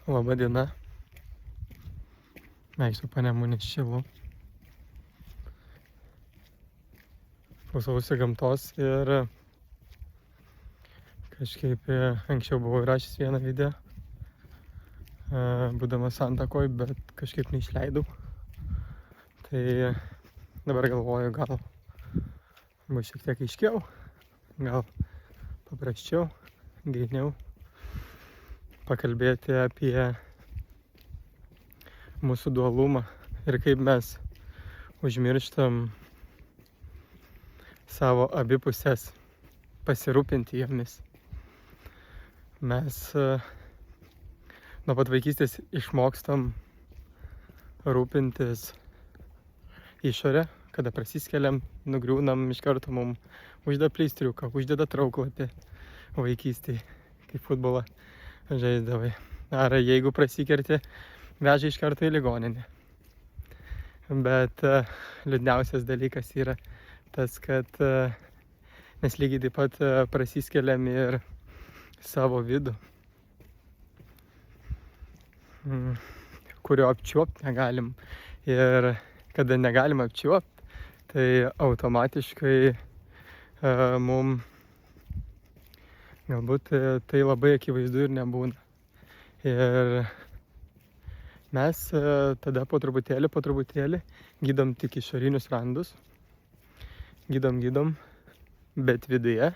Labą dieną. Mėgstu Panemunės Šilų. Klausausi gamtos ir kažkaip anksčiau buvau įrašęs vieną video, būdamas Santakoj, bet kažkaip neišleidau. Tai dabar galvoju, gal bus šiek tiek aiškiau, gal paprasčiau, gryniau pakalbėti apie mūsų dualumą ir kaip mes užmirštam savo abipusės pasirūpinti jomis. Mes nuo pat vaikystės išmokstam rūpintis išorę, kada prasiskeliam, nugriūnam, iš karto mum uždeda pleistriuką, uždeda trauklapį vaikystėje, kaip futbolą žaisdavai. Ar jeigu prasikerti, veža iš karto į ligoninę. Bet liūdniausias dalykas yra tas, kad mes lygiai taip pat prasiskeliam ir savo vidų, kurio apčiuopt negalim. Ir kada negalim apčiuopt, tai automatiškai mum galbūt tai labai akivaizdu ir nebūna. Ir mes tada po truputėlį gydom tik išorinius randus. Gydom, bet viduje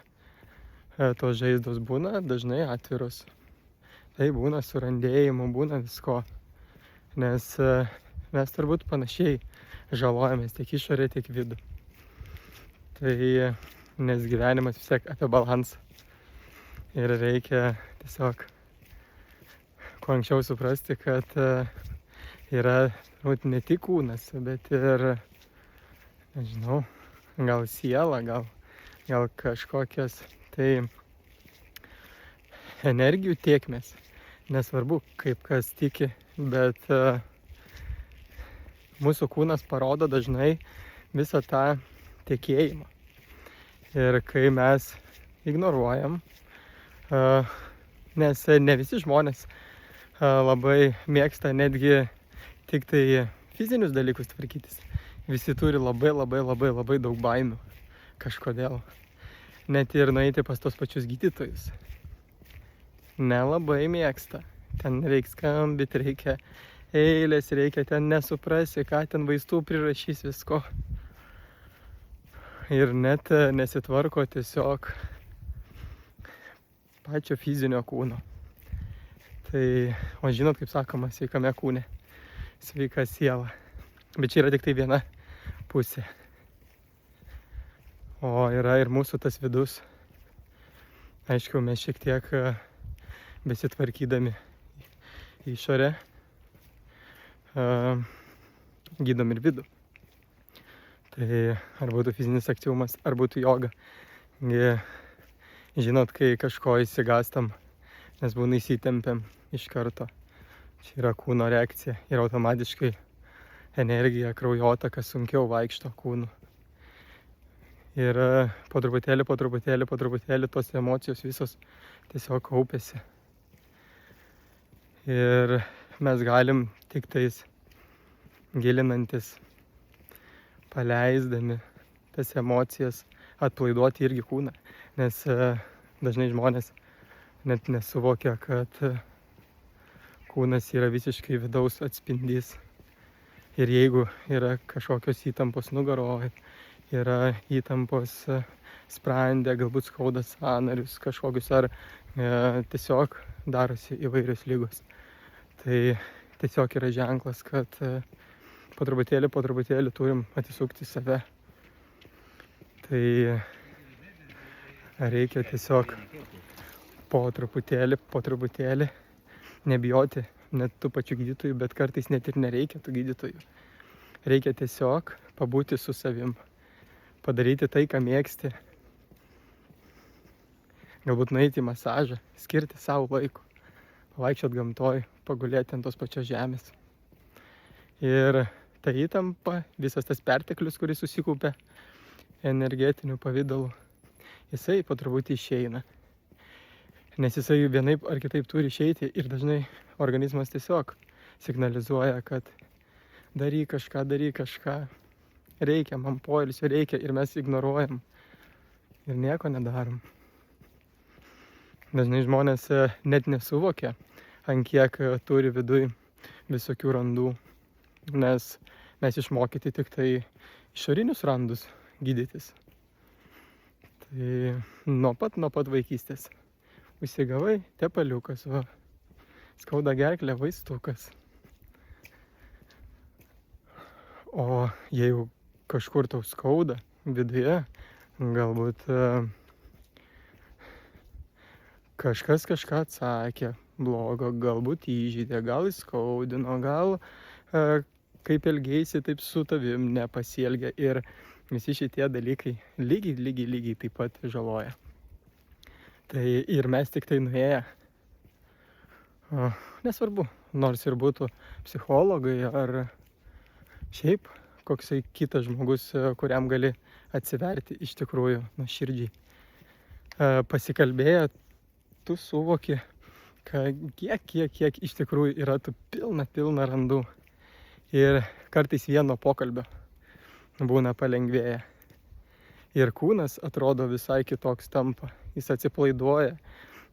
tos žaizdos būna dažnai atviros. Tai būna surandėjimų, būna visko. Nes mes turbūt panašiai žalojamės tiek išorę, tiek vidų. Tai nes gyvenimas vis tiek apie balansą. Ir reikia tiesiog kuo anksčiau suprasti, kad yra ne tik kūnas, bet ir, nežinau, gal siela, gal kažkokias tai energijų tėkmės. Nesvarbu, kaip kas tiki, bet mūsų kūnas parodo dažnai visą tą tekėjimą. Ir kai mes ignoruojam, nes ne visi žmonės labai mėgsta netgi tik tai fizinius dalykus tvarkytis. Visi turi labai daug baimių kažkodėl. Net ir nueiti pas tos pačius gydytojus. Nelabai mėgsta. Ten reikia skambinti, reikia eilės, reikia ten nesuprasi, ką ten vaistų prirašys visko. Ir net nesitvarko tiesiog pačio fizinio kūno. Tai, o žinot, kaip sakoma, sveikame kūne, sveika siela. Bet čia yra tik tai viena pusė. O yra ir mūsų tas vidus. Aišku, mes šiek tiek besitvarkydami išorę gydom ir vidų. Tai ar būtų fizinis aktyvumas, ar būtų joga. Žinot, kai kažko įsigastam, nes būna įsitempiam iš karto. Čia yra kūno reakcija ir automatiškai energija, kraujotaka sunkiau vaikšto kūnu. Ir po truputėlį tos emocijos visos tiesiog kaupiasi. Ir mes galim tik tais gilinantis, paleisdami tas emocijas, atpalaiduoti irgi kūną. Nes dažnai žmonės net nesuvokia, kad kūnas yra visiškai vidaus atspindys. Ir jeigu yra kažkokios įtampos nugaroje, yra įtampos sprande, galbūt skauda sąnarius kažkokius, ar tiesiog darosi įvairios ligos. Tai tiesiog yra ženklas, kad po truputėlį turim atsisukti į save. Tai reikia tiesiog po truputėlį nebijoti net tų pačių gydytojų, bet kartais net ir nereikia tų gydytojų. Reikia tiesiog pabūti su savim, padaryti tai, ką mėgsti. Galbūt nueiti į masažą, skirti savo laiko, pavaikščiot gamtoj, pagulėti ant tos pačios žemės. Ir ta įtampa, visas tas perteklius, kuris susikaupia energetiniu pavidalu, jisai po truputį išeina. Nes jisai vienaip ar kitaip turi išeiti ir dažnai organizmas tiesiog signalizuoja, kad daryk kažką, reikia, man poilsio reikia ir mes ignoruojam ir nieko nedarom. Dažnai žmonės net nesuvokia, ant kiek turi viduj visokių randų, nes mes išmokyti tik tai išorinius randus gydytis. Tai nuo pat vaikystės. Užsigavai tepaliukas, va, skauda gerklę, vaistukas. O jeigu kažkur tau skauda viduje, galbūt kažkas kažką atsakė blogo, galbūt įžeidė, gal įskaudino, gal kaip elgėsi, taip su tavim nepasielgia ir visi šitie dalykai lygiai taip pat žaloja. Tai ir mes tik tai nuėję, nesvarbu, nors ir būtų psichologai ar šiaip koksai kitas žmogus, kuriam gali atsiverti iš tikrųjų nuoširdžiai. Pasikalbėję, tu suvoki, kiek iš tikrųjų yra tų pilna randų. Ir kartais vieno pokalbio būna palengvėję. Ir kūnas atrodo visai kitoks tampa. Jis atsipalaiduoja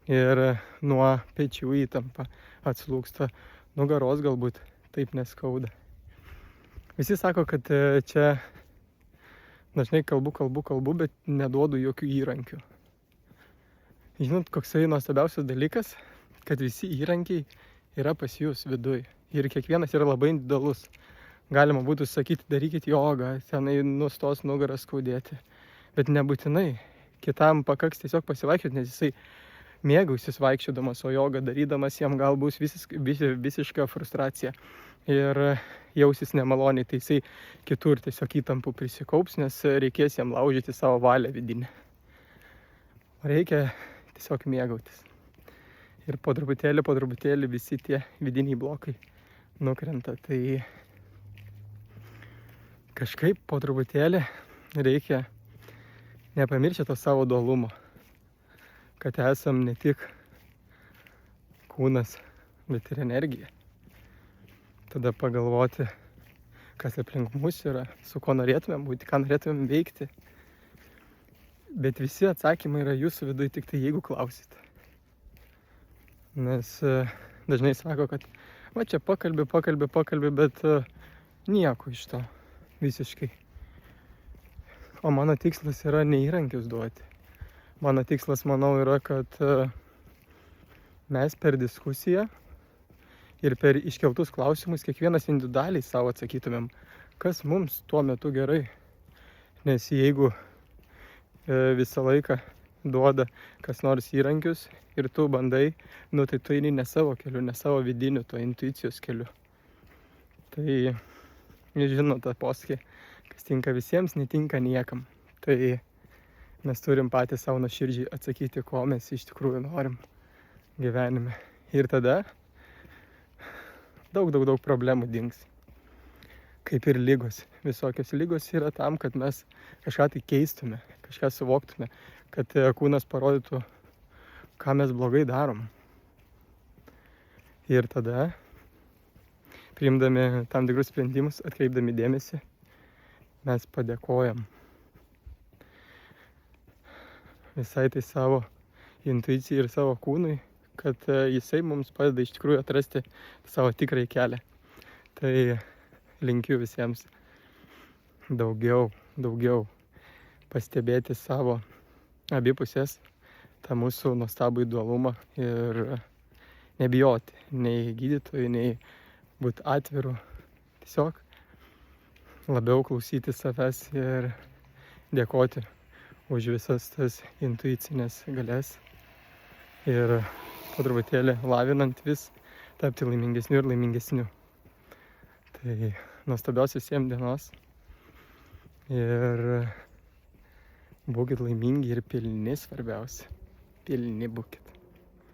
ir nuo pečių įtampa atslūgsta, nugaros galbūt taip neskauda. Visi sako, kad čia dažnai kalbu, bet neduodu jokių įrankių. Žinot, koksai nuostabiausias dalykas, kad visi įrankiai yra pas jūs viduj. Ir kiekvienas yra labai individualus. Galima būtų sakyti, darykit jogą, tenai nustos nugaras skaudėti. Bet nebūtinai. Kitam pakaks tiesiog pasivaikščioti, nes jisai mėgausis vaikščiodamas, o jogą darydamas jam gal bus visiška frustracija. Ir jausis nemaloniai, tai jisai kitur tiesiog įtampų prisikaups, nes reikės jam laužyti savo valią vidinę. Reikia tiesiog mėgautis. Ir po truputėlį visi tie vidiniai blokai nukrenta. Tai kažkaip po truputėlį reikia nepamiršti to savo dualumo, kad esam ne tik kūnas, bet ir energija. Tada pagalvoti, kas aplink mus yra, su kuo norėtumėm būti, ką norėtumėm veikti. Bet visi atsakymai yra jūsų viduj tik tai jeigu klausit. Nes dažnai sako, kad va čia pakalbė, bet nieko iš to visiškai. O mano tikslas yra ne įrankius duoti. Mano tikslas, manau, yra, kad mes per diskusiją ir per iškeltus klausimus kiekvienas individualiai savo atsakytumėm, kas mums tuo metu gerai. Nes jeigu visą laiką duoda kas nors įrankius ir tu bandai, tai tu eini ne savo keliu, ne savo vidiniu, to intuicijos keliu. Tai, žinot, tą posakį, kas tinka visiems, netinka niekam. Tai mes turim patys savo nuoširdžiai atsakyti, ko mes iš tikrųjų norim gyvenime. Ir tada daug problemų dings. Kaip ir lygos. Visokios lygos yra tam, kad mes kažką tai keistume, kažką suvoktume, kad kūnas parodytų, ką mes blogai darom. Ir tada, priimdami tam tikrus sprendimus, atkreipdami dėmesį, mes padėkojam visai tai savo intuicijai ir savo kūnui, kad jisai mums padeda iš tikrųjų atrasti savo tikrąjį kelią. Tai linkiu visiems daugiau pastebėti savo abipusės, tą mūsų nuostabų dualumą ir nebijoti nei gydytojų, nei būti atviru. Tiesiog labiau klausyti savęs ir dėkoti už visas tas intuicinės galias. Ir po truputėlį lavinant vis tapti laimingesniu ir laimingesniu. Tai nuostabios visiems dienos. Ir būkit laimingi ir pilni, svarbiausia. Pilni būkit.